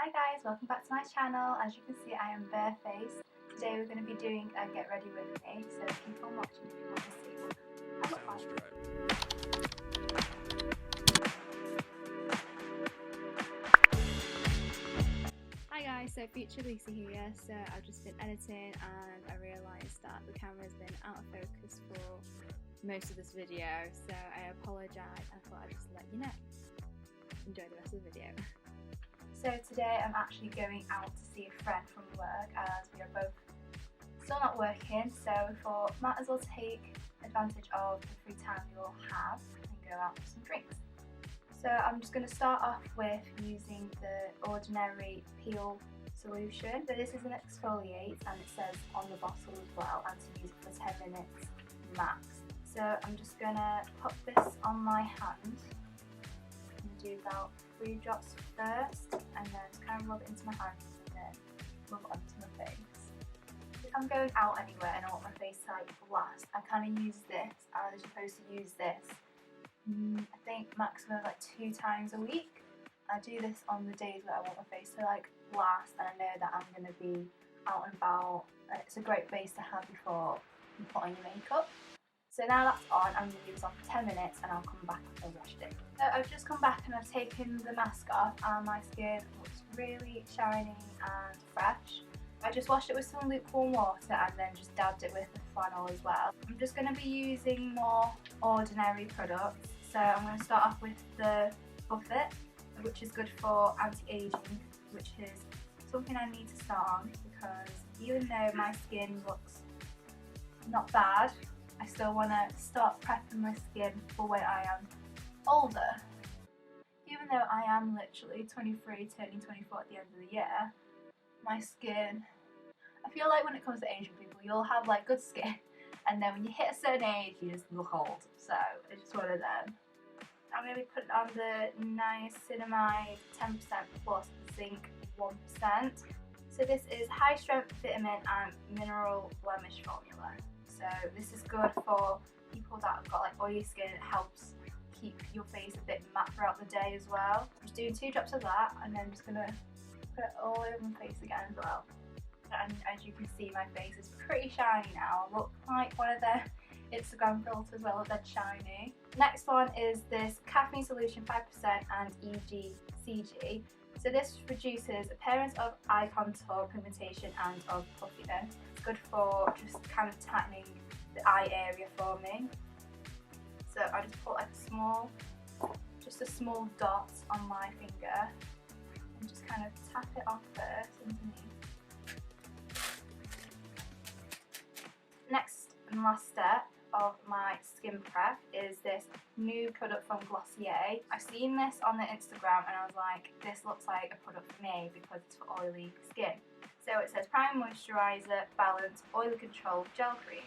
Hi guys, welcome back to my channel. As you can see, I am barefaced. Today we're going to be doing a get ready with me, so keep on watching if you want to see what I look like. Hi guys, so Future Lisa here. So I've just been editing and I realised that the camera's been out of focus for most of this video, so I apologise. I thought I'd just let you know. Enjoy the rest of the video. So today I'm actually going out to see a friend from work as we are both still not working, so we thought might as well take advantage of the free time we all have and go out for some drinks. So I'm just going to start off with using the ordinary peel solution. So this is an exfoliate and it says on the bottle as well, and to use it for 10 minutes max. So I'm just going to put this on my hand and do about 3 drops first, and then just kind of rub it into my hands and then rub it onto my face. If I'm going out anywhere and I want my face to like last, I kind of use this. I'm supposed to use this I think maximum like 2 times a week. I do this on the days where I want my face to like last and I know that I'm going to be out and about. It's a great base to have before you put on your makeup. So now that's on, I'm going to leave this on for 10 minutes and I'll come back and wash it. So I've just come back and I've taken the mask off and my skin looks really shiny and fresh. I just washed it with some lukewarm water and then just dabbed it with the flannel as well. I'm just going to be using more ordinary products. So I'm going to start off with the Buffet, which is good for anti-aging, which is something I need to start on because even though my skin looks not bad, I still want to start prepping my skin for when I am older. Even though I am literally 23 turning 24 at the end of the year, my skin, I feel like when it comes to Asian people, you'll have like good skin and then when you hit a certain age you just look old, so it's just one of them. I'm going to be putting on the niacinamide 10% plus zinc 1%. So this is high strength vitamin and mineral blemish formula. So this is good for people that have got like oily skin. It helps keep your face a bit matte throughout the day as well. I'm just doing 2 drops of that and then just going to put it all over my face again as well. And as you can see, my face is pretty shiny now. I look like one of their Instagram filters, well, they're shiny. Next one is this caffeine solution 5% and EGCG. So this reduces appearance of eye contour, pigmentation and of puffiness. It's good for just kind of tightening the eye area for me. So I just put like a small dot on my finger and just kind of tap it on first underneath. Next and last step of my skin prep is this new product from Glossier. I've seen this on the Instagram and I was like, this looks like a product for me because it's for oily skin. So it says Prime Moisturiser Balance Oil Control Gel Cream.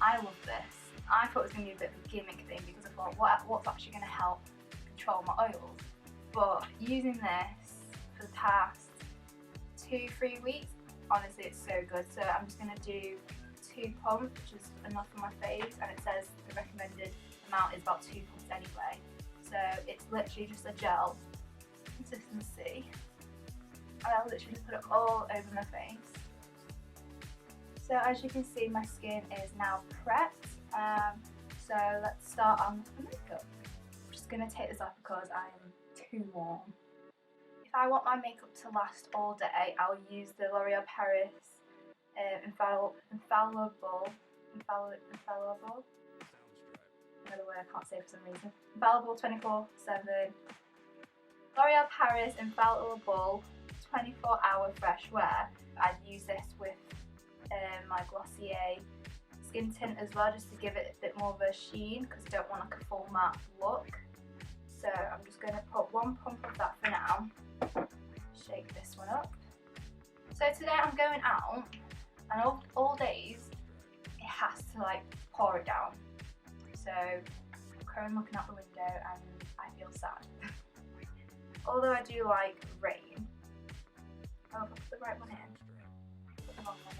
I love this. I thought it was going to be a bit of a gimmick thing because I thought, what's actually going to help control my oils? But using this for the past 2-3 weeks, honestly it's so good. So I'm just going to do 2 pumps, which is enough for my face, and it says the recommended amount is about 2 pumps anyway. So it's literally just a gel consistency, and I'll literally just put it all over my face. So as you can see, my skin is now prepped. So let's start on the makeup. I'm just going to take this off because I am too warm. If I want my makeup to last all day, I'll use the L'Oreal Paris infallible. Another word I can't say for some reason. Infallible 24/7. L'Oreal Paris infallible 24-hour fresh wear. I'd use this with my Glossier skin tint as well, just to give it a bit more of a sheen because I don't want like a full matte look. So I'm just going to put 1 pump of that for now. Shake this one up. So today I'm going out, and all days it has to like pour it down. So I'm currently looking out the window and I feel sad. Although I do like rain. Oh, I put the right one in. Put the wrong one in.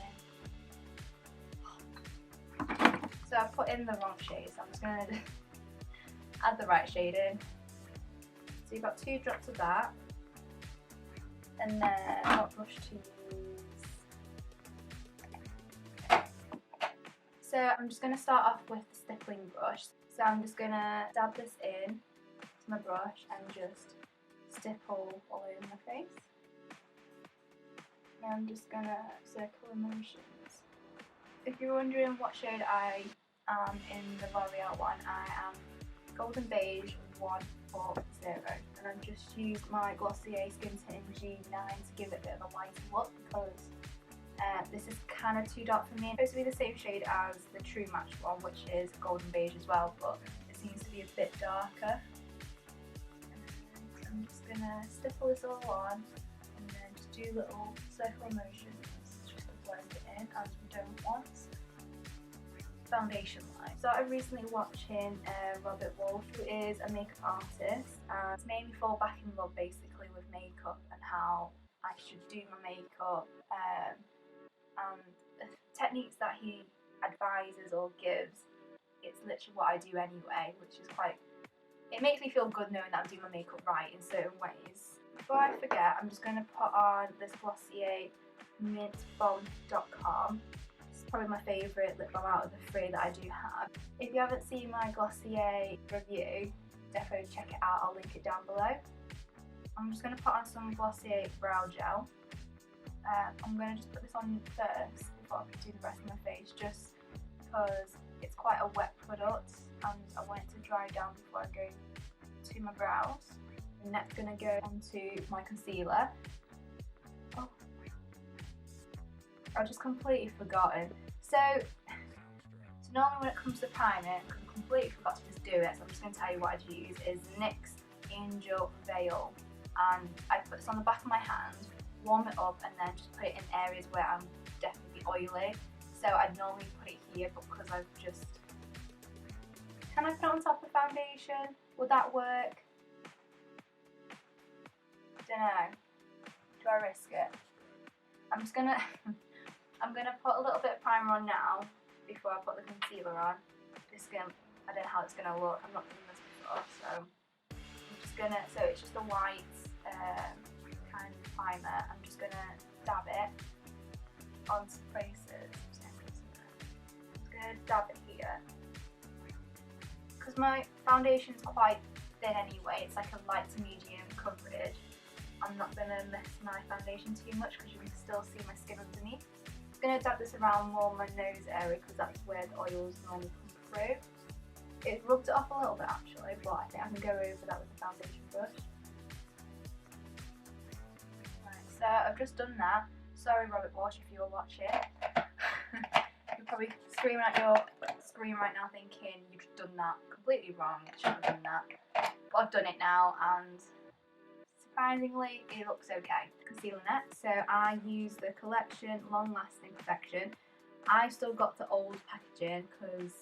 So I put in the wrong shade, so I'm just going to add the right shade in. So you've got 2 drops of that. And then what brush to use? So I'm just going to start off with the stippling brush. So I'm just going to dab this in to my brush and just stipple all over my face. And I'm just going to circle motions. If you're wondering what shade I am in the L'Oreal one, I am Golden Beige 140, and I've just used my Glossier Skin Tint in G9 to give it a bit of a lighter look because this is kind of too dark for me. It's supposed to be the same shade as the True Match one, which is Golden Beige as well, but it seems to be a bit darker. And I'm just going to stipple this all on and then just do little circular motions just to blend it in as we don't want. Foundation line. So I'm recently watching Robert Wolf, who is a makeup artist, and it's made me fall back in love basically with makeup and how I should do my makeup, and the techniques that he advises or gives, it's literally what I do anyway, which is it makes me feel good knowing that I'm doing my makeup right in certain ways. Before I forget, I'm just going to put on this Glossier mintbomb.com. Probably my favourite lip balm out of the three that I do have. If you haven't seen my Glossier review, definitely check it out, I'll link it down below. I'm just going to put on some Glossier brow gel. I'm going to just put this on first before I do the rest of my face, just because it's quite a wet product and I want it to dry down before I go to my brows. I'm next going to go onto my concealer. Oh, I've just completely forgotten. So normally when it comes to priming, I completely forgot to just do it, so I'm just going to tell you what I'd use is NYX Angel Veil, and I put this on the back of my hand, warm it up, and then just put it in areas where I'm definitely oily. So I'd normally put it here, but because I've just... Can I put it on top of the foundation? Would that work? Dunno. Do I risk it? I'm just gonna I'm gonna put a little bit of primer on now before I put the concealer on. I don't know how it's gonna look. I've not done this before, so I'm just gonna. So it's just a white kind of primer. I'm just gonna dab it onto places. I'm just gonna dab it here because my foundation's quite thin anyway. It's like a light to medium coverage. I'm not going to mess my foundation too much because you can still see my skin underneath. I'm going to dab this around more my nose area because that's where the oils normally come through. It rubbed it off a little bit actually, but I think I can go over that with the foundation brush. Right, so I've just done that. Sorry Robert Walsh if you're watching. You're probably screaming at your screen right now thinking you've done that completely wrong, I shouldn't have done that. But I've done it now and surprisingly, it looks okay. Concealer next. So I use the Collection Long Lasting Perfection. I've still got the old packaging because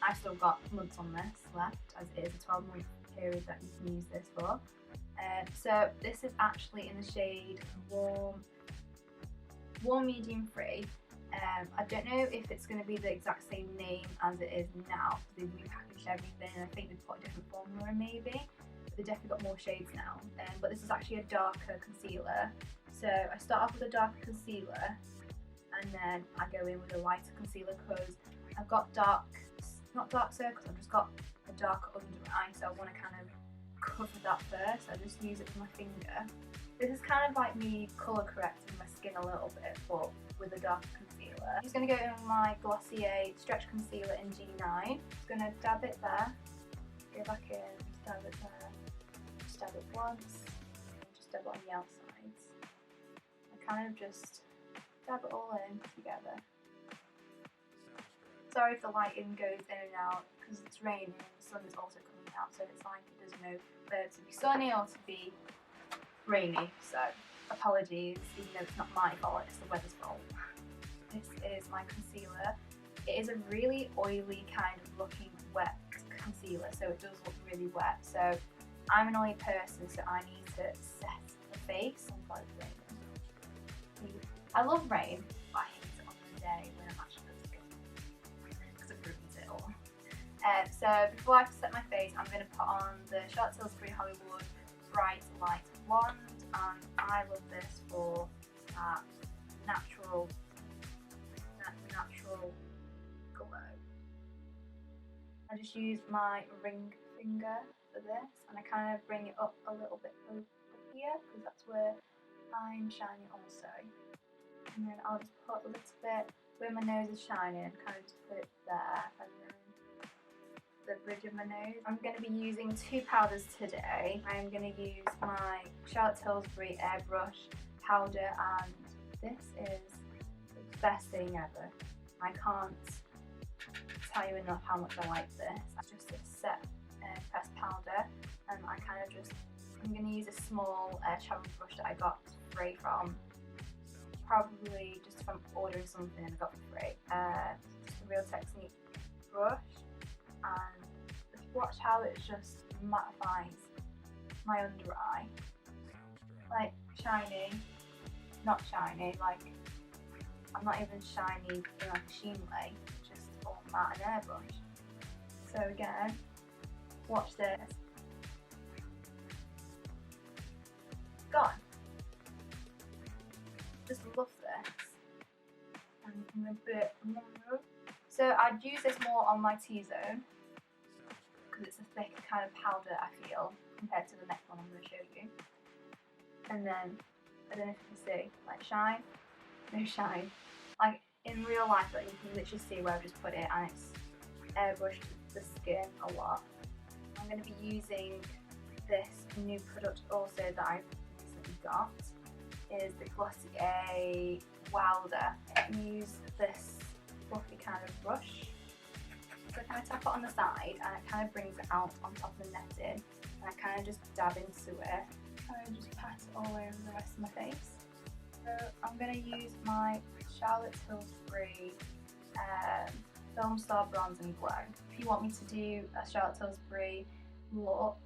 I've still got months on this left, as it is a 12-month period that you can use this for. So this is actually in the shade Warm Medium Free. I don't know if it's going to be the exact same name as it is now because they've repackaged everything and I think they've put a different formula in maybe. They've definitely got more shades now, but this is actually a darker concealer. So I start off with a darker concealer and then I go in with a lighter concealer because I've got not dark circles, I've just got a darker under eye, so I want to kind of cover that first. I just use it with my finger. This is kind of like me colour correcting my skin a little bit, but with a darker concealer. I'm just going to go in with my Glossier Stretch Concealer in G9. Just going to dab it there, go back in, dab it there. Dab it once, and just dab it on the outsides. I kind of just dab it all in together. Sorry if the lighting goes in and out because it's raining and the sun is also coming out, so it's like it doesn't know whether to be sunny or to be rainy, so apologies, even though it's not my fault, it's the weather's fault. This is my concealer. It is a really oily kind of looking wet concealer, so it does look really wet. So I'm an oily person, so I need to set the face. I love rain, but I hate it on the day when I'm actually looking because it ruins it all. So before I set my face, I'm going to put on the Charlotte Tilbury Hollywood Bright Light Wand, and I love this for that natural glow. I just use my ring finger for this, and I kind of bring it up a little bit up here because that's where I'm shining also. And then I'll just put a little bit where my nose is shining, kind of just put it there, and then the bridge of my nose. I'm going to be using two powders today. I'm going to use my Charlotte Tilbury airbrush powder, and this is the best thing ever. I can't tell you enough how much I like this. It's just a set pressed powder, and I'm going to use a small travel brush that I got free from, probably just from ordering something and I got for free. Just a Real Technique brush, and just watch how it just mattifies my under eye. Like shiny, not shiny, like I'm not even shiny in like a sheen way, just all matte and airbrush. So again, watch this. Gone. Just love this. And I'm going to put it more. So I'd use this more on my T-zone because it's a thick kind of powder, I feel, compared to the next one I'm going to show you. And then, I don't know if you can see, like shine, no shine. Like in real life, like, you can literally see where I've just put it, and it's airbrushed the skin a lot. I'm going to be using this new product also that I recently got. Is the Glossier Wilder. Use this fluffy kind of brush. So I kind of tap it on the side, and it kind of brings it out on top of the netting, and I kind of just dab into it. And just pat it all over the rest of my face. So I'm going to use my Charlotte Tilbury Film Star Bronze and Glow. If you want me to do a Charlotte Tilbury look,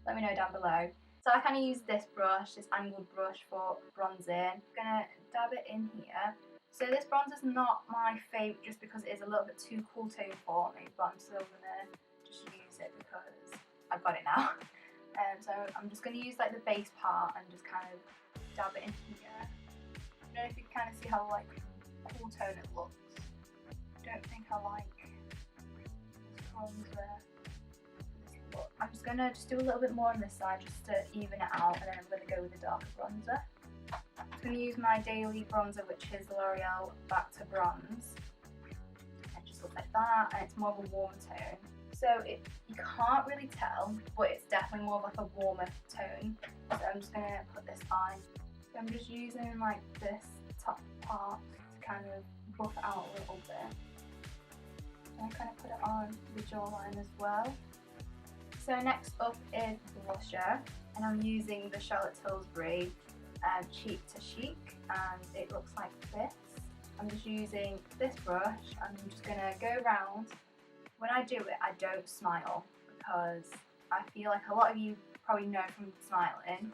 let me know down below. So I kind of use this brush, this angled brush for bronzing. I'm going to dab it in here. So this bronzer is not my favourite just because it is a little bit too cool tone for me, but I'm still going to just use it because I've got it now. So I'm just going to use like the base part and just kind of dab it in here. I don't know if you can kind of see how like cool tone it looks. I don't think I like this bronzer. I'm just going to do a little bit more on this side just to even it out, and then I'm going to go with the darker bronzer. I'm going to use my daily bronzer, which is L'Oreal Back to Bronze. It just looks like that, and it's more of a warm tone. So you can't really tell, but it's definitely more of like a warmer tone. So I'm just going to put this on. So I'm just using like this top part to kind of buff it out a little bit. And I kind of put it on the jawline as well. So next up is blusher, and I'm using the Charlotte Tilbury Cheek to Chic, and it looks like this. I'm just using this brush, and I'm just going to go around. When I do it, I don't smile because I feel like a lot of you probably know from smiling,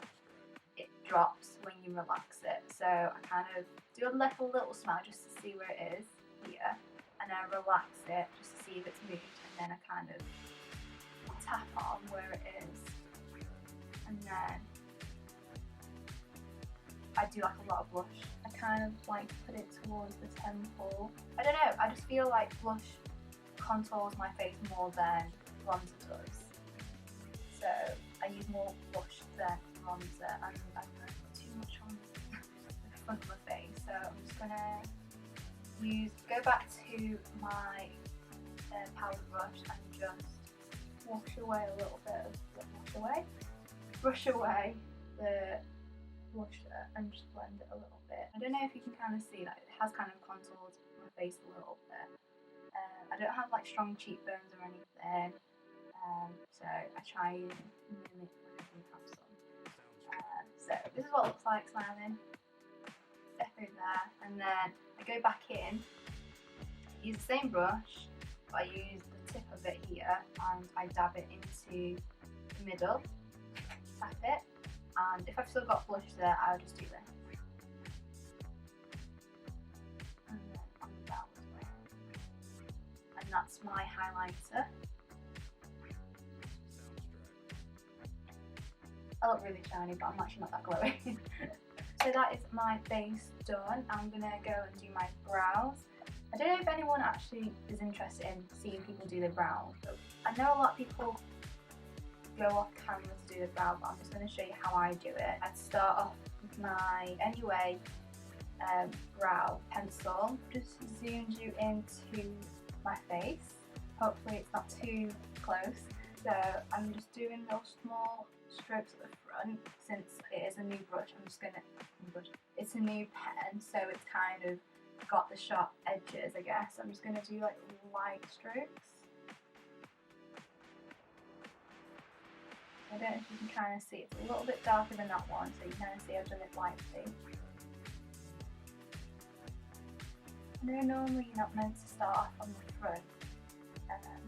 it drops when you relax it. So I kind of do a little smile just to see where it is here, and then I relax it just to see if it's moved, and then I kind of tap on where it is, and then I do like a lot of blush. I kind of like put it towards the temple. I don't know, I just feel like blush contours my face more than bronzer does. So I use more blush than bronzer, and I don't put too much on the front of my face. So I'm just gonna go back to my powder brush and just wash away a little bit of brush away the blusher and just blend it a little bit. I don't know if you can kind of see that it has kind of contoured my face a little bit. I don't have like strong cheekbones or anything, so I try and mimic when I do have some. So this is what it looks like smiling. Definitely there, and then I go back in, use the same brush, but I use the tip of it here, and I dab it into the middle, tap it, and if I've still got blush there, I'll just do this. And then on the brow as well. And that's my highlighter. I look really shiny, but I'm actually not that glowing. that is my face done. I'm going to go and do my brows. I don't know if anyone actually is interested in seeing people do their brows. I know a lot of people go off camera to do the brow, but I'm just going to show you how I do it. I'd start off with my Anyway brow pencil. Just zoomed you into my face. Hopefully it's not too close. So I'm just doing those small strokes at the front. Since it is a new brush, I'm just going to, it's a new pen, so it's kind of got the sharp edges, I guess. I'm just going to do like light strokes. I don't know if you can kind of see, it's a little bit darker than that one, so you can kind of see I've done it lightly. I know normally you're not meant to start off on the front,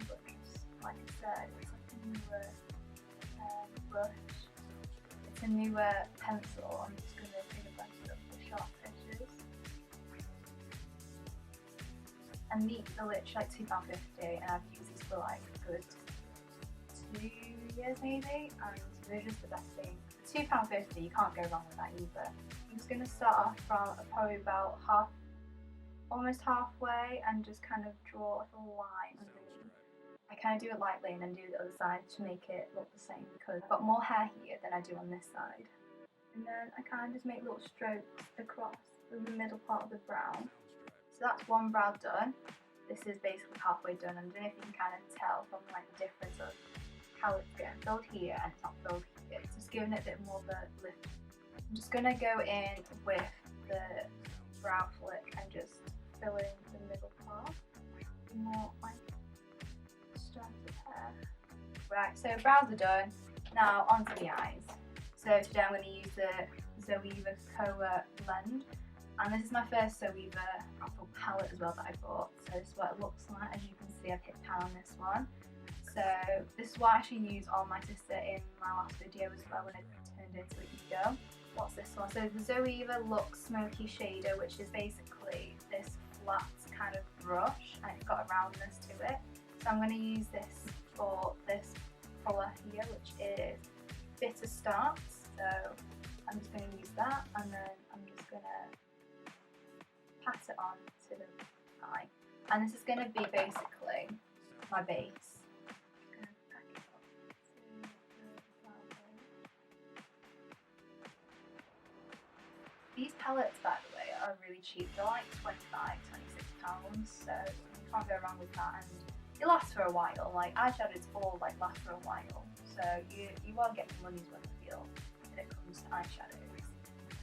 but just like I said, it's like a newer brush. It's a newer pencil. I'm just going to take advantage of the sharp edges. And these are literally like £2.50, and I've used these for like a good 2 years maybe, and they're just the best thing. For £2.50, you can't go wrong with that either. I'm just going to start off from probably about almost halfway, and just kind of draw like a line underneath. I kind of do it lightly and then do the other side to make it look the same, because I've got more hair here than I do on this side. And then I kind of just make little strokes across the middle part of the brow. So that's one brow done. This is basically halfway done. I don't know if you can kind of tell from like the difference of how it's getting filled here and it's not filled here. It's just giving it a bit more of a lift. I'm just going to go in with the brow flick and just fill in the middle part. More like strands of hair. Right, so brows are done. Now onto the eyes. So today I'm going to use the Zoeva Koa blend. And this is my first Zoeva apple palette as well that I bought. So this is what it looks like. As you can see, I've hit pan on this one. So this is what I actually used on my sister in my last video as well, when it turned into an ego. What's this one? So the Zoeva Luxe Smoky Shader, which is basically this flat kind of brush, and it's got a roundness to it. So I'm going to use this for this colour here, which is Bitter Starts. So I'm just going to use that, and then I'm just going to pat it on to the eye. And this is going to be basically my base. These palettes, by the way, are really cheap. They're like £25, £26, so you can't go wrong with that, and it lasts for a while. Like eyeshadows all like last for a while, so you are getting money's worth, I feel, when it comes to eyeshadows.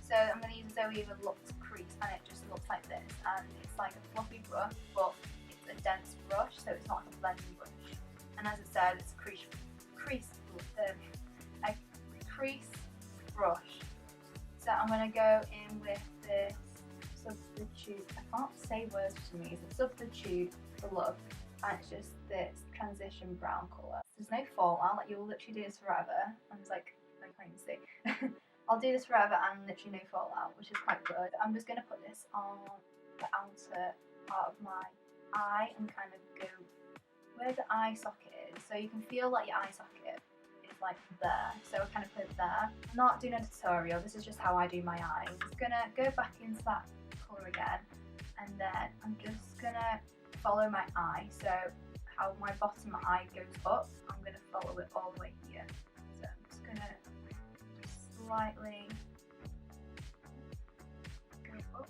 So I'm going to use a Zoeva Luxe crease, and it just looks like this, and it's like a fluffy brush, but it's a dense brush, so it's not like a blending brush. And as it said, it's a crease brush. So I'm going to go in with this Substitute, I can't say words for some reason, Substitute for Love, and it's just this transition brown colour. There's no fallout, like you'll literally do this forever, and it's like, I can't even see. I'll do this forever and literally no fallout, which is quite good. I'm just going to put this on the outer part of my eye and kind of go where the eye socket is, so you can feel like your eye socket like there, so I kind of put it there. I'm not doing a tutorial, this is just how I do my eye. I'm just gonna go back into that colour again, and then I'm just gonna follow my eye, so how my bottom eye goes up, I'm gonna follow it all the way here. So I'm just gonna slightly go up.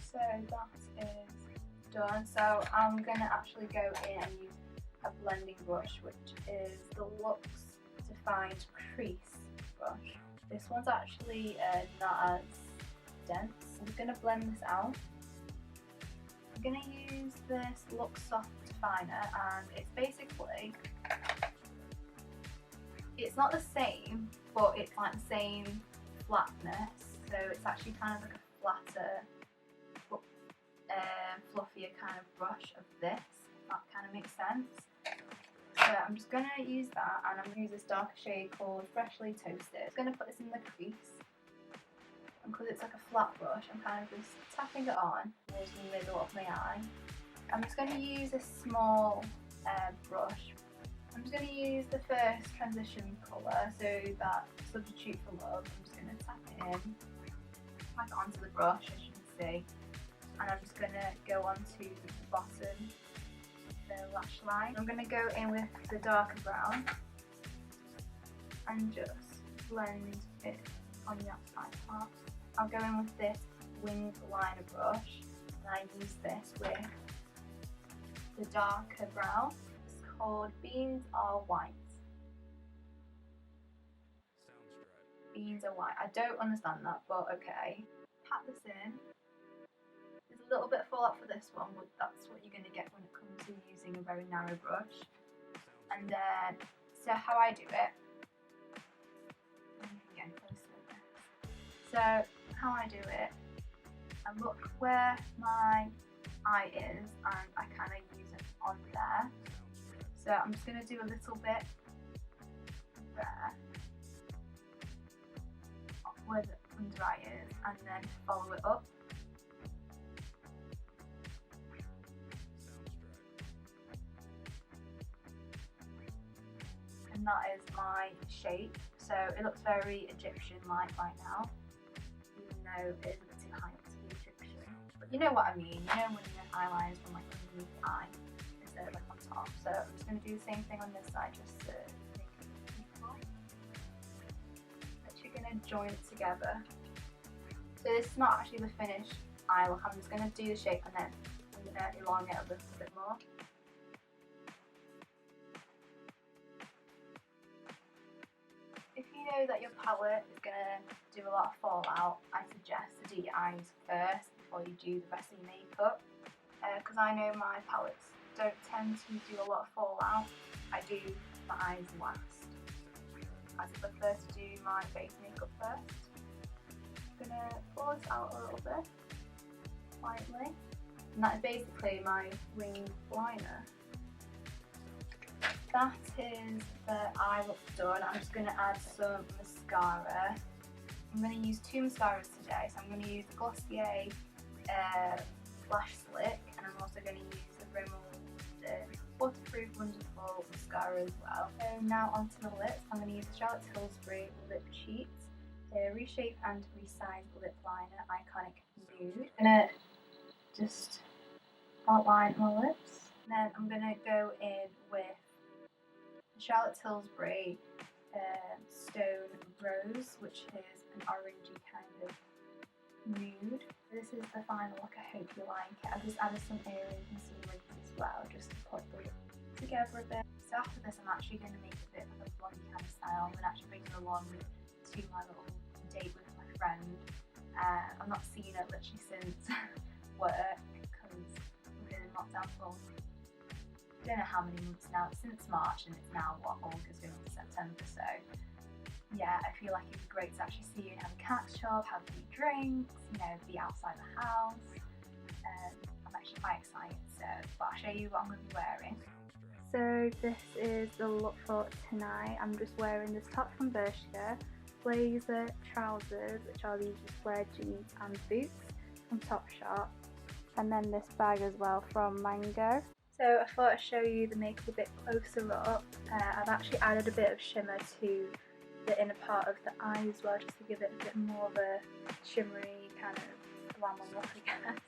So that is done. So I'm gonna actually go in and use a blending brush, which is the Luxe Defined Crease brush. This one's actually not as dense. I'm just going to blend this out. I'm going to use this Luxe Soft Definer, and it's basically, it's not the same, but it's like the same flatness, so it's actually kind of like a flatter, fluffier kind of brush of this, if that kind of makes sense. So I'm just going to use that, and I'm going to use this darker shade called Freshly Toasted. I'm going to put this in the crease, and because it's like a flat brush, I'm kind of just tapping it on towards the middle of my eye. I'm just going to use a small brush. I'm just going to use the first transition colour, so that Substitute for Love. I'm just going to in, like onto the brush, as you can see, and I'm just going to go onto the bottom, the lash line. I'm going to go in with the darker brown and just blend it on the outside part. I'll go in with this winged liner brush, and I use this with the darker brown. It's called Beans Are White. Beans are white. I don't understand that, but okay. Pat this in. There's a little bit of fallout for this one, but that's what you're going to get when it comes to using a very narrow brush. And then, so how I do it, again, closer with this. So how I do it, I look where my eye is and I kind of use it on there. So I'm just going to do a little bit there, where the under eye is, and then follow it up. And that is my shape. So it looks very Egyptian-like right now, even though it is a bit too high up to be Egyptian. But you know what I mean, you know when the eyeliner from like underneath the eye instead of like on top. So I'm just going to do the same thing on this side, just to make it equal. You're going to join it together. So this is not actually the finished eye look. I'm just going to do the shape and then I'm going to elongate it a little bit more. If you know that your palette is going to do a lot of fallout, I suggest to do your eyes first before you do the rest of your makeup. Because I know my palettes don't tend to do a lot of fallout. I do my eyes last. I prefer to do my face makeup first. I'm going to pull this out a little bit, slightly. And that is basically my winged liner. That is the eye look done. I'm just going to add some mascara. I'm going to use two mascaras today. So I'm going to use the Glossier Lash Slick, and I'm also going to use the Rimmel Waterproof Wonderful Mascara as well. So now onto the lips. I'm going to use the Charlotte Tilbury Lip Cheat, the Reshape and Resize Lip Liner Iconic Nude. I'm going to just outline my lips. And then I'm going to go in with the Charlotte Tilbury Stone Rose, which is an orangey kind of nude. This is the final look. I hope you like it. I've just added some earrings and some rings as well, just to put the look together a bit. So after this, I'm actually going to make a bit of a vloggy kind of style. I'm going to actually bring her along to my little date with my friend. I've not seen her literally since work, because we've been in lockdown for I don't know how many months now, since March, and it's now what, August going into September. So yeah, I feel like it'd be great to actually see you and have a catch up, have a few drinks, you know, be outside the house. I'm actually quite excited, but I'll show you what I'm going to be wearing. So this is the look for tonight. I'm just wearing this top from Bershka, blazer, trousers, which are these just flared jeans, and boots from Topshop, and then this bag as well from Mango. So I thought I'd show you the makeup a bit closer up. I've actually added a bit of shimmer to the inner part of the eye as well, just to give it a bit more of a shimmery kind of glamour look, I guess.